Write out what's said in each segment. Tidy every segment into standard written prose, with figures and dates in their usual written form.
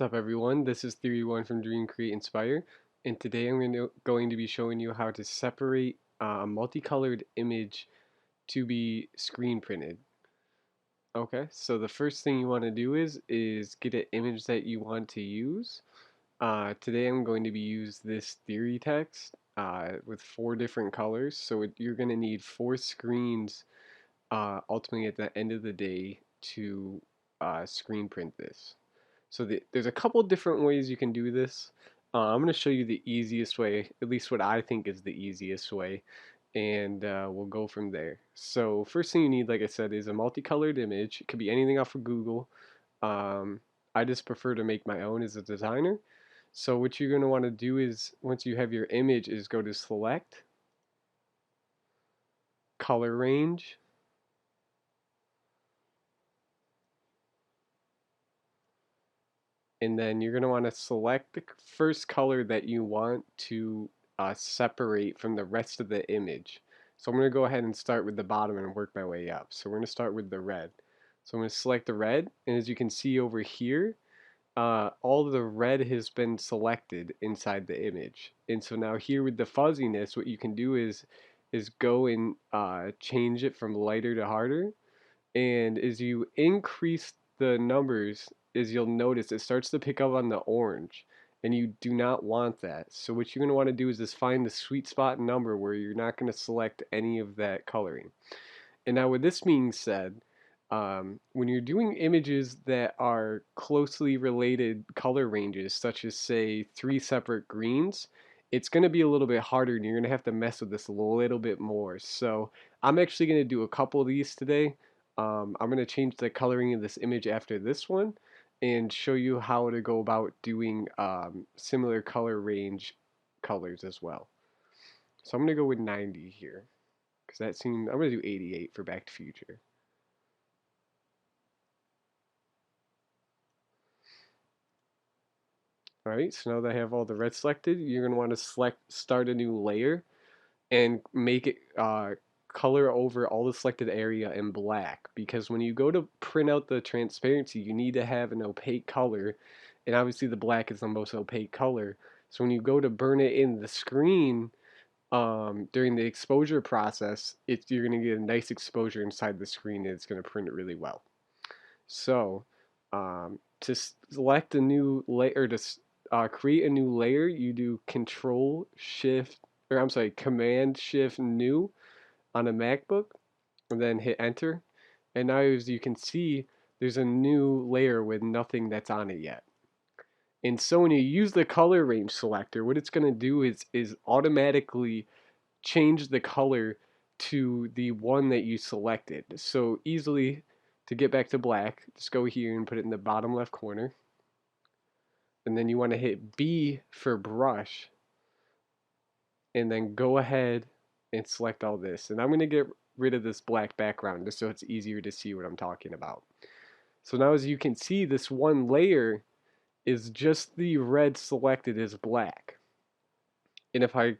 What's up, everyone? This is Theory 1 from Dream, Create, Inspire, and today I'm going to be showing you how to separate a multicolored image to be screen printed. Okay, so the first thing you want to do is get an image that you want to use. Today I'm going to be use this theory text with 4 different colors, so you're going to need 4 screens ultimately at the end of the day to screen print this. So there's a couple different ways you can do this. I'm going to show you the easiest way, at least what I think is the easiest way, and we'll go from there. So first thing you need, like I said, is a multicolored image. It could be anything off of Google. Um, I just prefer to make my own as a designer. So what you're going to want to do is, once you have your image, is go to Select, Color Range, and then you're going to want to select the first color that you want to separate from the rest of the image. So I'm going to go ahead and start with the bottom and work my way up. So we're going to start with the red. So I'm going to select the red, and as you can see over here, all of the red has been selected inside the image. And so now here with the fuzziness, what you can do is go and change it from lighter to harder. And as you increase the numbers, as you'll notice, it starts to pick up on the orange, and you do not want that. So what you're going to want to do is just find the sweet spot number where you're not going to select any of that coloring. And now with this being said, when you're doing images that are closely related color ranges, such as say 3 separate greens, it's going to be a little bit harder and you're going to have to mess with this a little bit more. So I'm actually going to do a couple of these today. I'm going to change the coloring of this image after this one and show you how to go about doing similar color range colors as well. So I'm going to go with 90 here because that seemed, I'm going to do 88 for Back to Future. Alright, so now that I have all the red selected, you're going to want to start a new layer and make it color over all the selected area in black, because when you go to print out the transparency, you need to have an opaque color, and obviously the black is the most opaque color. So when you go to burn it in the screen during the exposure process, you're going to get a nice exposure inside the screen, and it's going to print it really well. So, to select a new layer, to create a new layer, you do Control Shift, or I'm sorry, Command Shift New on a MacBook, and then hit Enter. And now, as you can see, there's a new layer with nothing that's on it yet. And so when you use the color range selector, what it's going to do is automatically change the color to the one that you selected. So easily, to get back to black, just go here and put it in the bottom left corner. And then you want to hit B for brush. And then go ahead and select all this. And I'm going to get rid of this black background just so it's easier to see what I'm talking about. So now as you can see, this one layer is just the red selected as black. And if I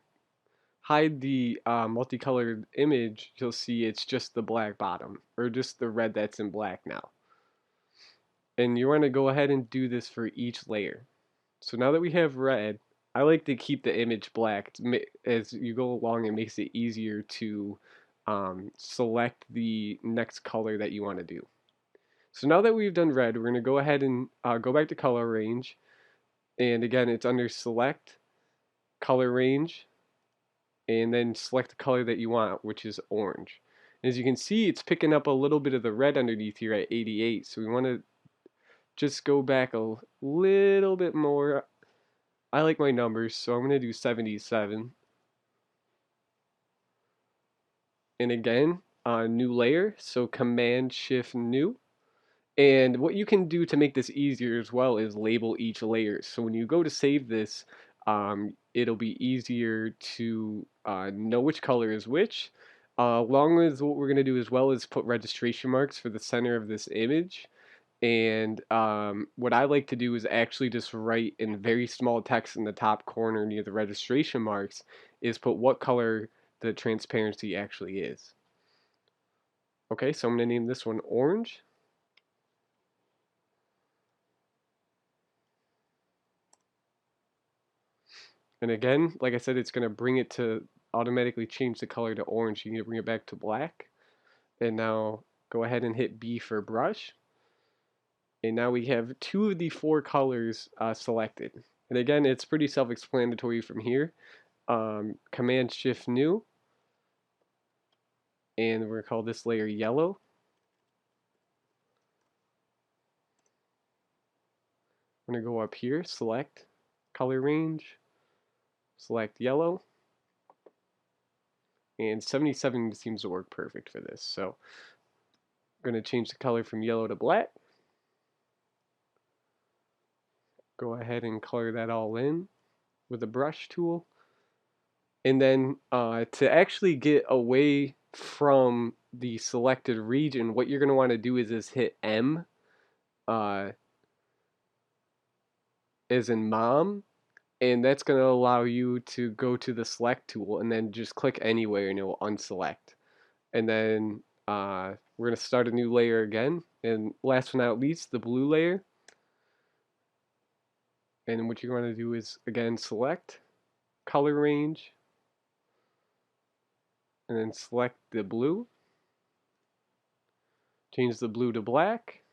hide the multicolored image, you'll see it's just the black bottom, or just the red that's in black now. And you want to go ahead and do this for each layer. So now that we have red, I like to keep the image black. As you go along, it makes it easier to select the next color that you want to do. So now that we've done red, we're going to go ahead and go back to color range. And again, it's under select, color range, and then select the color that you want, which is orange. And as you can see, it's picking up a little bit of the red underneath here at 88, so we want to just go back a little bit more. I like my numbers, so I'm going to do 77. And again, new layer, so Command Shift New. And what you can do to make this easier as well is label each layer. So when you go to save this, it'll be easier to know which color is which. Along with what we're going to do as well is put registration marks for the center of this image. And what I like to do is actually just write in very small text in the top corner near the registration marks is put what color the transparency actually is. Okay, so I'm going to name this one orange. And again, like I said, it's going to bring it to automatically change the color to orange. You need to bring it back to black. And now go ahead and hit B for brush. And now we have 2 of the 4 colors selected. And again, it's pretty self-explanatory from here. Command Shift New, and we're going to call this layer yellow. I'm going to go up here, select color range, select yellow, and 77 seems to work perfect for this. So I'm going to change the color from yellow to black. Go ahead and color that all in with a brush tool. And then to actually get away from the selected region, what you're going to want to do is hit M uh, as in mom, and that's going to allow you to go to the select tool and then just click anywhere and it will unselect. And then we're going to start a new layer again. And last but not least, the blue layer. And what you're going to do is, again, select color range, and then select the blue. Change the blue to black.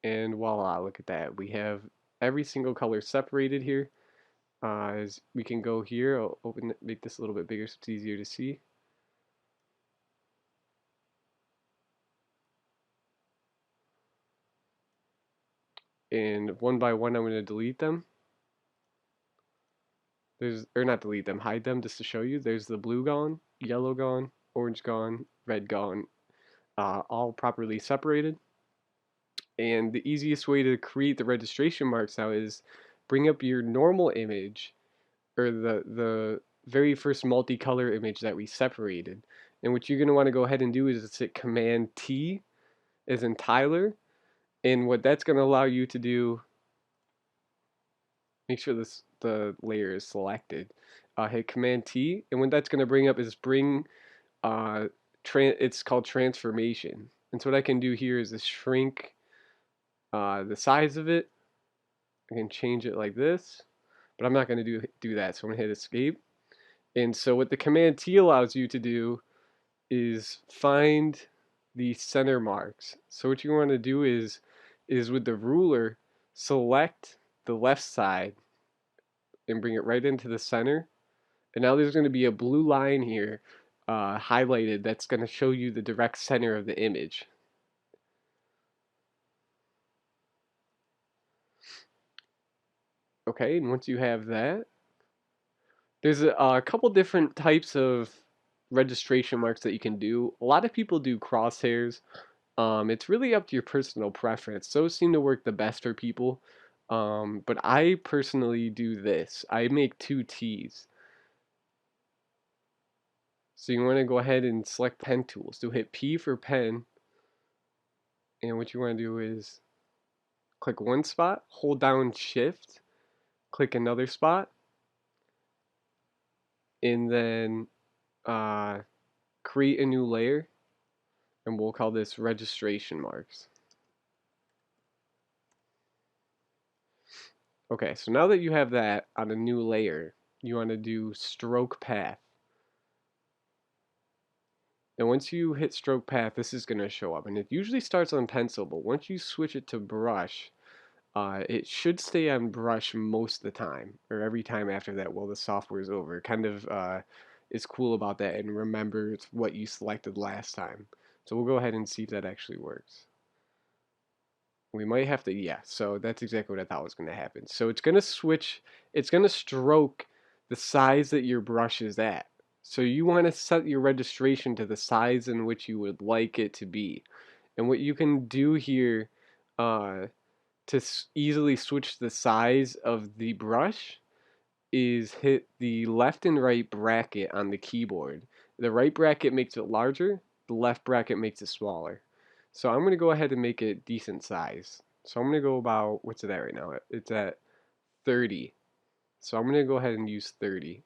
And voila, look at that. We have every single color separated here. As we can go here, I'll open it, make this a little bit bigger so it's easier to see. And one by one, I'm going to delete them. Or not delete them, hide them just to show you. There's the blue gone, yellow gone, orange gone, red gone, all properly separated. And the easiest way to create the registration marks now is bring up your normal image, or the very first multicolor image that we separated. And what you're going to want to go ahead and do is hit Command T as in Tyler. And what that's going to allow you to do, make sure the layer is selected. Hit Command T, and what that's going to bring up is bring it's called transformation. And so what I can do here is shrink the size of it. I can change it like this, but I'm not going to do that. So I'm going to hit Escape. And so what the Command T allows you to do is find the center marks. So what you want to do is with the ruler, select the left side and bring it right into the center. And now there's going to be a blue line here highlighted that's going to show you the direct center of the image. Okay, and once you have that, there's a couple different types of registration marks that you can do. A lot of people do crosshairs. It's really up to your personal preference. Those seem to work the best for people. But I personally do this. I make 2 T's. So you want to go ahead and select pen tool. So hit P for pen. And what you want to do is click one spot, hold down Shift, click another spot, and then create a new layer. And we'll call this registration marks. Okay, so now that you have that on a new layer, you want to do stroke path. And once you hit stroke path, this is going to show up. And it usually starts on pencil, but once you switch it to brush, it should stay on brush most of the time, or every time after that while the software is over. Kind of is cool about that and remembers what you selected last time. So we'll go ahead and see if that actually works. We might have to, yeah, so that's exactly what I thought was going to happen. So it's going to switch, it's going to stroke the size that your brush is at. So you want to set your registration to the size in which you would like it to be. And what you can do here to easily switch the size of the brush is hit the left and right bracket on the keyboard. The right bracket makes it larger, the left bracket makes it smaller. So I'm going to go ahead and make it decent size. So I'm going to go about, what's it at right now? It's at 30. So I'm going to go ahead and use 30.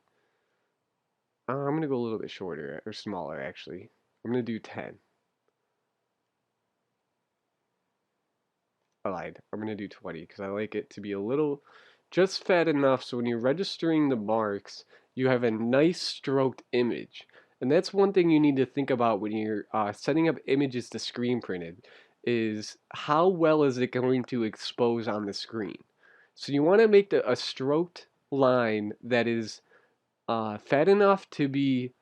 I'm going to go a little bit shorter, or smaller actually. I'm going to do 10. I lied. I'm going to do 20 because I like it to be a little just fat enough so when you're registering the marks, you have a nice stroked image. And that's one thing you need to think about when you're setting up images to screen printed, is how well is it going to expose on the screen. So you want to make a stroked line that is fat enough to be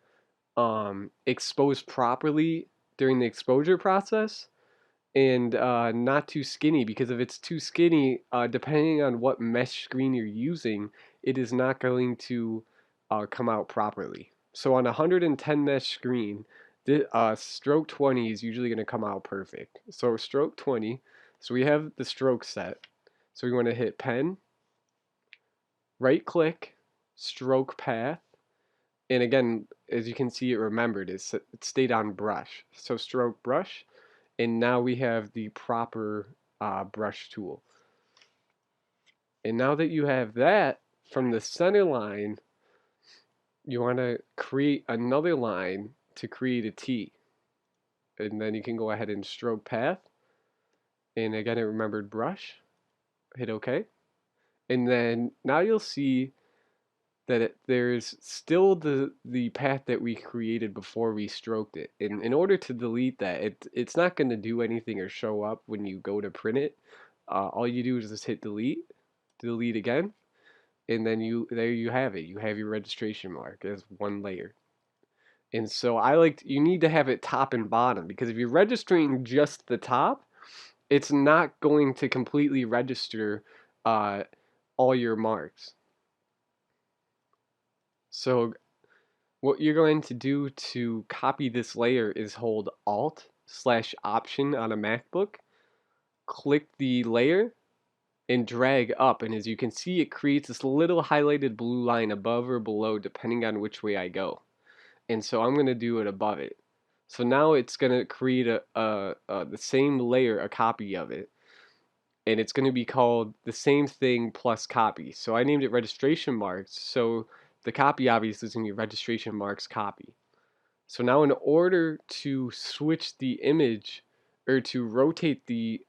exposed properly during the exposure process, and not too skinny, because if it's too skinny, depending on what mesh screen you're using, it is not going to come out properly. So on a 110 mesh screen, the stroke 20 is usually going to come out perfect. So stroke 20, so we have the stroke set. So we want to hit pen, right click, stroke path, and again, as you can see, it remembered, it stayed on brush. So stroke brush, and now we have the proper brush tool. And now that you have that, from the center line, you want to create another line to create a T. And then you can go ahead and stroke path. And again, it remembered brush. Hit OK. And then now you'll see that there's still the path that we created before we stroked it. And in order to delete that, it's not going to do anything or show up when you go to print it. All you do is just hit delete again, and then there you have it. You have your registration mark as one layer. And so you need to have it top and bottom, because if you're registering just the top, it's not going to completely register uh, all your marks. So what you're going to do to copy this layer is hold Alt/Option on a MacBook, click the layer, and drag up. And as you can see, it creates this little highlighted blue line above or below, depending on which way I go. And so I'm going to do it above it. So now it's going to create the same layer, a copy of it. And it's going to be called the same thing plus copy. So I named it registration marks. So the copy obviously is going to be registration marks copy. So now in order to switch the image, or to rotate the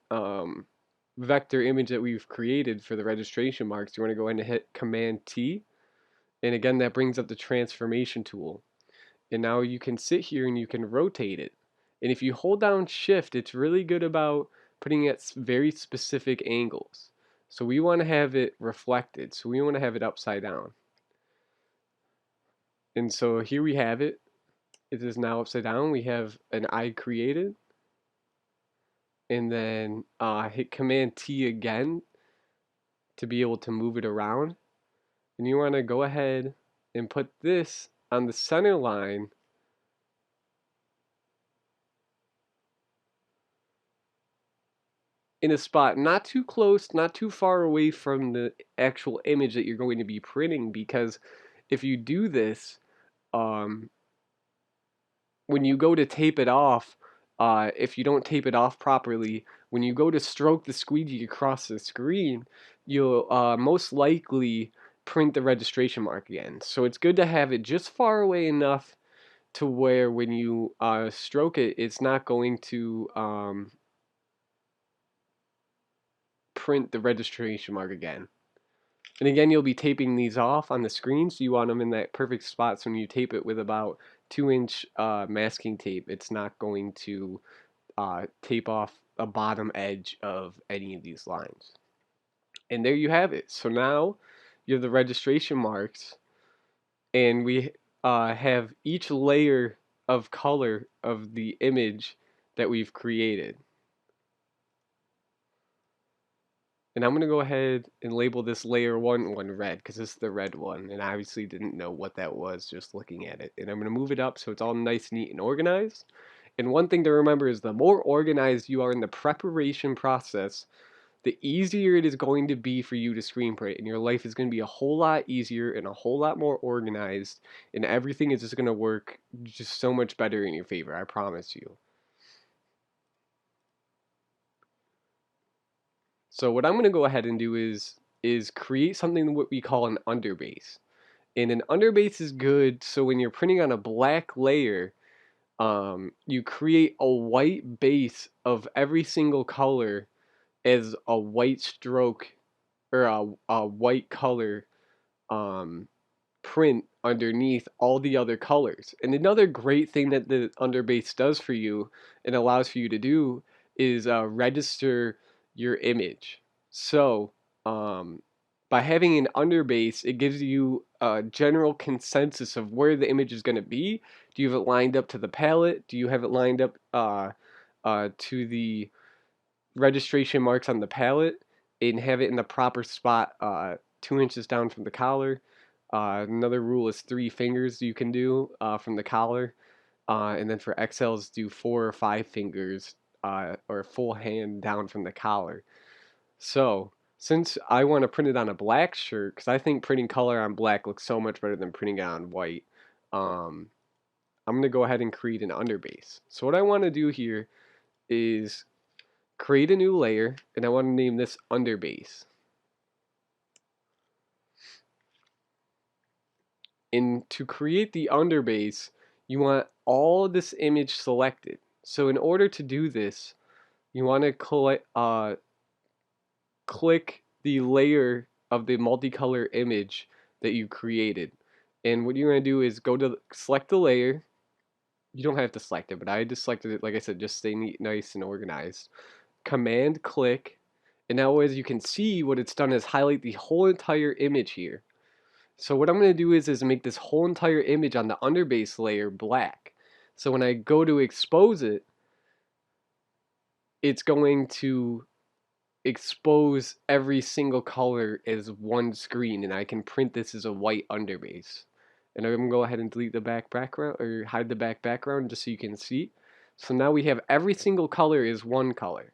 vector image that we've created for the registration marks, you want to go ahead and hit Command T. And again, that brings up the transformation tool. And now you can sit here and you can rotate it. And if you hold down Shift, it's really good about putting it at very specific angles. So we want to have it reflected. So we want to have it upside down. And so here we have it. It is now upside down. We have an eye created. And then hit Command T again to be able to move it around. And you want to go ahead and put this on the center line in a spot not too close, not too far away from the actual image that you're going to be printing, because if you do this, when you go to tape it off, if you don't tape it off properly, when you go to stroke the squeegee across the screen, you'll most likely print the registration mark again. So it's good to have it just far away enough to where when you stroke it, it's not going to print the registration mark again. And again, you'll be taping these off on the screen, so you want them in that perfect spot. So when you tape it with about 2-inch masking tape, it's not going to tape off a bottom edge of any of these lines. And there you have it. So now you have the registration marks, and we have each layer of color of the image that we've created. And I'm going to go ahead and label this layer 1 red, because this is the red one, and I obviously didn't know what that was just looking at it. And I'm going to move it up so it's all nice, neat, and organized. And one thing to remember is the more organized you are in the preparation process, the easier it is going to be for you to screen print, and your life is going to be a whole lot easier and a whole lot more organized, and everything is just going to work just so much better in your favor, I promise you. So what I'm going to go ahead and do is create something what we call an underbase. And an underbase is good so when you're printing on a black layer, you create a white base of every single color as a white stroke or a white color um, print underneath all the other colors. And another great thing that the underbase does for you and allows for you to do is register your image. So um, by having an underbase, it gives you a general consensus of where the image is going to be. Do you have it lined up to the palette? Do you have it lined up to the registration marks on the palette and have it in the proper spot 2 inches down from the collar? Another rule is 3 fingers you can do from the collar. And then for XLs, do 4 or 5 fingers or a full hand down from the collar. So, since I want to print it on a black shirt, because I think printing color on black looks so much better than printing it on white, um, I'm going to go ahead and create an underbase. So what I want to do here is create a new layer, and I want to name this underbase. And to create the underbase, you want all this image selected. So in order to do this, you want to click the layer of the multicolor image that you created. And what you're going to do is go to select the layer. You don't have to select it, but I just selected it, like I said, just stay neat, nice, and organized. Command click. And now as you can see, what it's done is highlight the whole entire image here. So what I'm going to do is make this whole entire image on the underbase layer black. So when I go to expose it, it's going to expose every single color as one screen, and I can print this as a white underbase. And I'm going to go ahead and delete the back background, or hide the back background just so you can see. So now we have every single color is one color.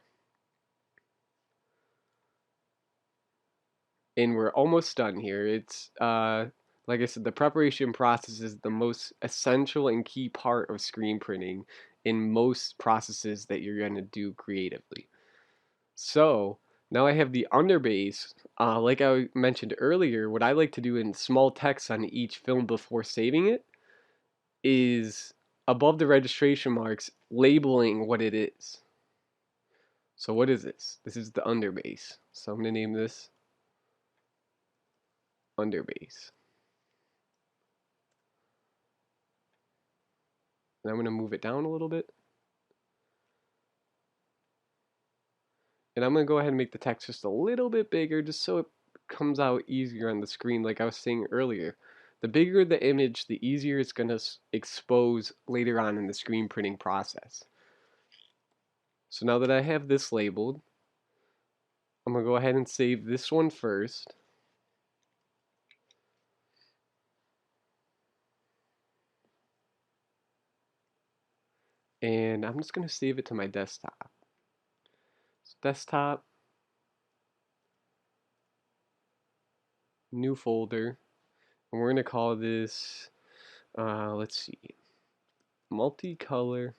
And we're almost done here. It's like I said, the preparation process is the most essential and key part of screen printing in most processes that you're going to do creatively. So now I have the underbase. Like I mentioned earlier, what I like to do in small text on each film before saving it is above the registration marks labeling what it is. So what is this? This is the underbase. So I'm going to name this underbase. And I'm going to move it down a little bit. And I'm going to go ahead and make the text just a little bit bigger just so it comes out easier on the screen like I was saying earlier. The bigger the image, the easier it's going to expose later on in the screen printing process. So now that I have this labeled, I'm going to go ahead and save this one first. And I'm just going to save it to my desktop. So desktop, new folder, and we're going to call this, let's see, multicolor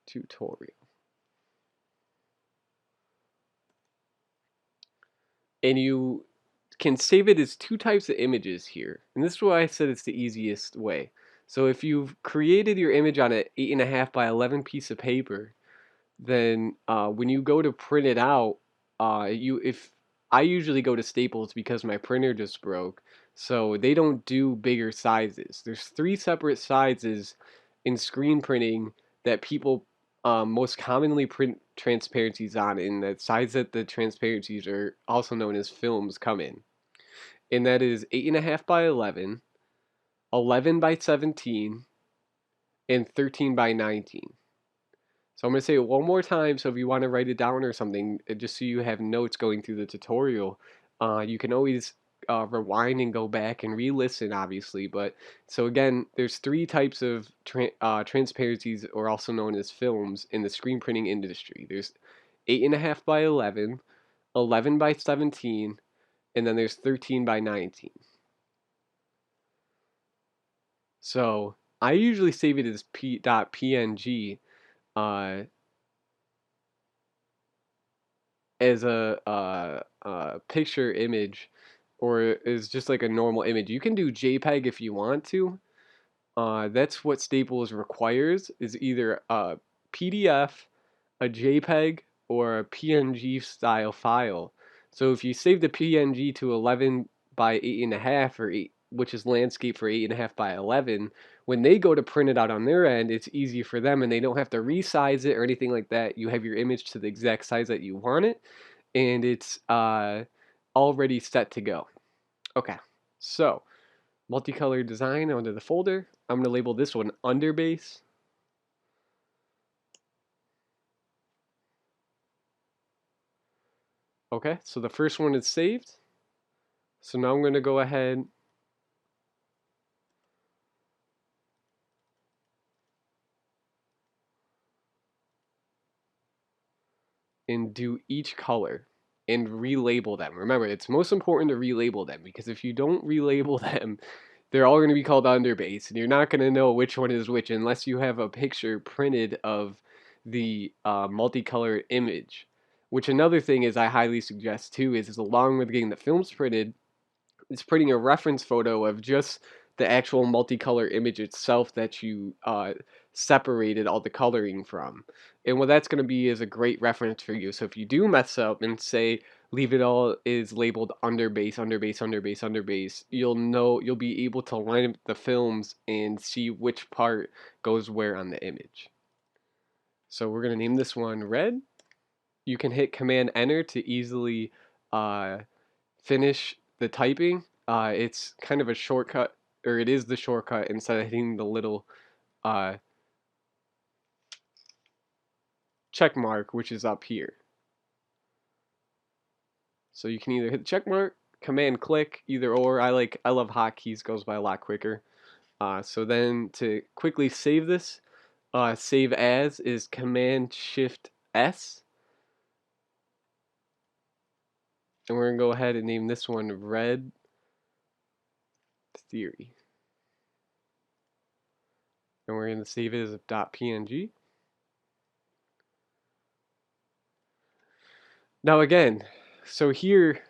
tutorial. And you can save it as two types of images here. And this is why I said it's the easiest way. So if you've created your image on an 8.5 by 11 piece of paper, then when you go to print it out, if I usually go to Staples because my printer just broke, so they don't do bigger sizes. There's 3 separate sizes in screen printing that people most commonly print transparencies on, and the size that the transparencies are also known as films come in. And that is 8.5 by 11, 11 by 17, and 13 by 19. So I'm going to say it one more time, so if you want to write it down or something, just so you have notes going through the tutorial, you can always rewind and go back and re-listen, obviously. But so again, there's 3 types of transparencies, or also known as films, in the screen printing industry. There's 8.5 by 11, 11 by 17, and then there's 13 by 19. So I usually save it as .png. Uh, as a picture image, or is just like a normal image. You can do JPEG if you want to. That's what Staples requires, is either a PDF, a JPEG, or a PNG style file. So if you save the PNG to 11 by 8.5 or 8, which is landscape for 8.5 by 11, when they go to print it out on their end, it's easy for them and they don't have to resize it or anything like that. You have your image to the exact size that you want it, and it's already set to go. Okay, so multicolor design onto the folder. I'm going to label this one underbase. Okay, so the first one is saved. So now I'm going to go ahead and do each color and relabel them. Remember, it's most important to relabel them because if you don't relabel them, they're all going to be called underbase, and you're not going to know which one is which unless you have a picture printed of the multicolored image. Which another thing is I highly suggest too is along with getting the films printed, it's printing a reference photo of just the actual multicolor image itself that you separated all the coloring from. And what that's going to be is a great reference for you. So if you do mess up and say leave it all is labeled underbase, underbase, underbase, underbase, you'll know, you'll be able to line up the films and see which part goes where on the image. So we're going to name this one red. You can hit Command Enter to easily uh, finish the typing. It's kind of a shortcut, or it is the shortcut instead of hitting the little uh, check mark, which is up here. So you can either hit the check mark, command click, either or. I love hotkeys, goes by a lot quicker. So then to quickly save this, save as is Command Shift S, and we're gonna go ahead and name this one Red Theory, and we're gonna save it as a .png. Now again, so here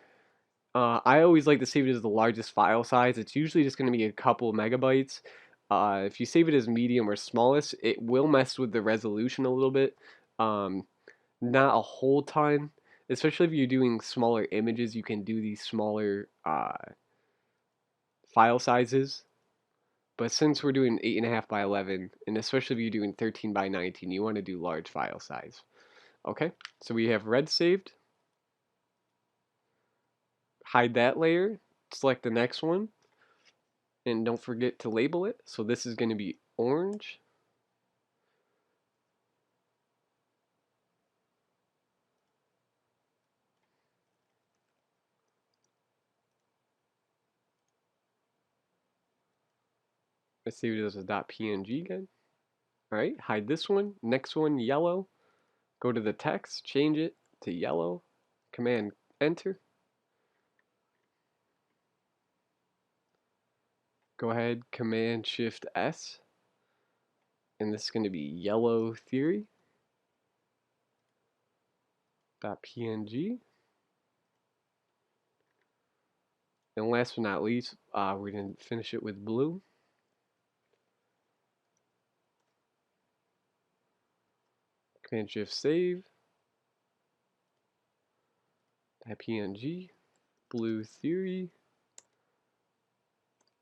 I always like to save it as the largest file size. It's usually just going to be a couple megabytes. If you save it as medium or smallest, it will mess with the resolution a little bit. Um, Not a whole ton, especially if you're doing smaller images. You can do these smaller file sizes. But since we're doing 8.5 by 11, and especially if you're doing 13 by 19, you want to do large file size. Okay, so we have red saved. Hide that layer. Select the next one. And don't forget to label it. So this is going to be orange. Let's save it as a .png again. All right, hide this one. Next one, yellow. Go to the text, change it to yellow. Command enter. Go ahead, Command Shift S. And this is going to be yellow theory. .png. And last but not least, we're going to finish it with blue. Command Shift save. .png. Blue theory.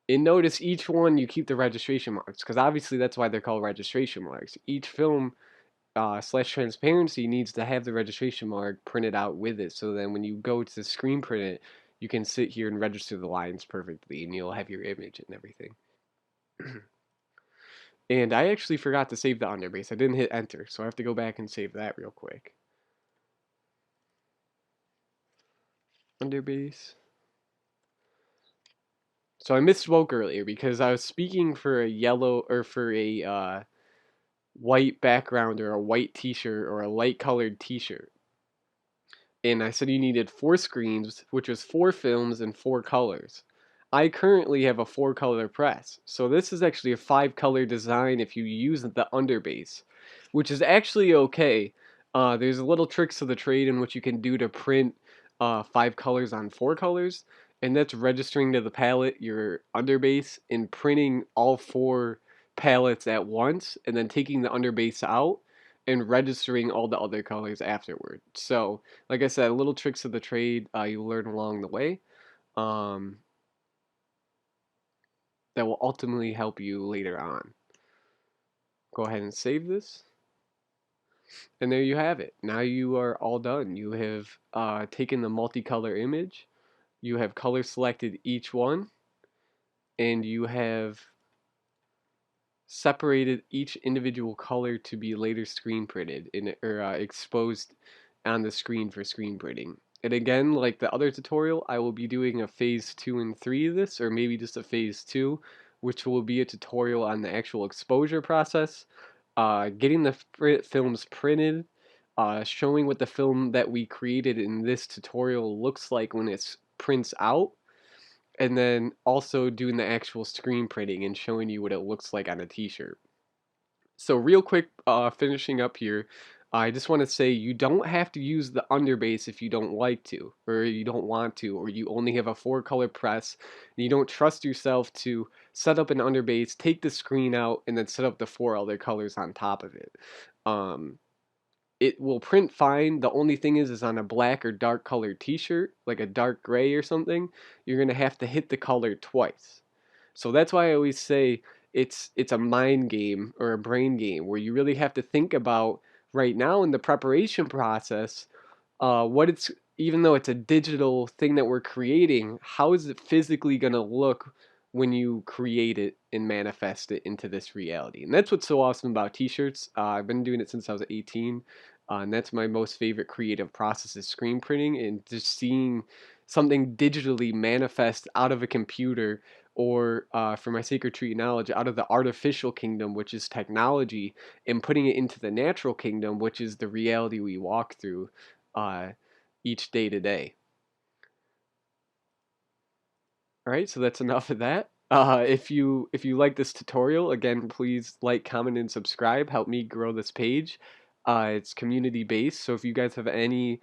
And notice each one you keep the registration marks because obviously that's why they're called registration marks. Each film / transparency needs to have the registration mark printed out with it. So then when you go to screen print it, you can sit here and register the lines perfectly and you'll have your image and everything. And I actually forgot to save the underbase. I didn't hit enter, so I have to go back and save that real quick. Underbase. So I misspoke earlier because I was speaking for a yellow or for a white background or a white t-shirt or a light colored t-shirt. And I said you needed 4 screens, which was 4 films and 4 colors. I currently have a 4-color press, so this is actually a 5-color design if you use the underbase, which is actually okay. There's a little tricks to the trade in what you can do to print 5 colors on 4 colors, and that's registering to the palette your underbase and printing all 4 palettes at once, and then taking the underbase out and registering all the other colors afterward. So, like I said, little tricks of the trade you learn along the way um, that will ultimately help you later on. Go ahead and save this. And there you have it. Now you are all done. You have taken the multicolor image, you have color selected each one, and you have separated each individual color to be later screen printed in, or exposed on the screen for screen printing. And again, like the other tutorial, I will be doing a phase 2 and 3 of this, or maybe just a phase 2, which will be a tutorial on the actual exposure process, getting the films printed, showing what the film that we created in this tutorial looks like when it prints out, and then also doing the actual screen printing and showing you what it looks like on a t-shirt. So real quick, finishing up here, I just want to say you don't have to use the underbase if you don't like to, or you don't want to, or you only have a 4-color press, and you don't trust yourself to set up an underbase, take the screen out, and then set up the 4 other colors on top of it. Um, it will print fine. The only thing is on a black or dark colored t-shirt, like a dark gray or something, you're going to have to hit the color twice. So that's why I always say it's a mind game or a brain game where you really have to think about right now in the preparation process, what it's, even though it's a digital thing that we're creating, how is it physically going to look when you create it and manifest it into this reality? And that's what's so awesome about t-shirts. I've been doing it since I was 18, and that's my most favorite creative process is screen printing and just seeing something digitally manifest out of a computer, or for my sacred tree knowledge, out of the artificial kingdom, which is technology, and putting it into the natural kingdom, which is the reality we walk through uh, each day to day. All right, so that's enough of that. If you like this tutorial, again, please like, comment, and subscribe. Help me grow this page. It's community based, so if you guys have any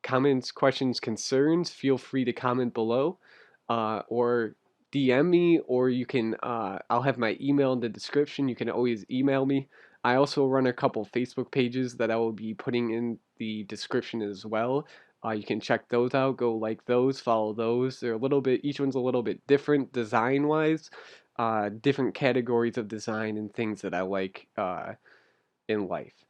comments, questions, concerns, feel free to comment below, or DM me, or you can, I'll have my email in the description. You can always email me. I also run a couple Facebook pages that I will be putting in the description as well. You can check those out, go like those, follow those. They're a little bit, each one's a little bit different design wise, different categories of design and things that I like in life.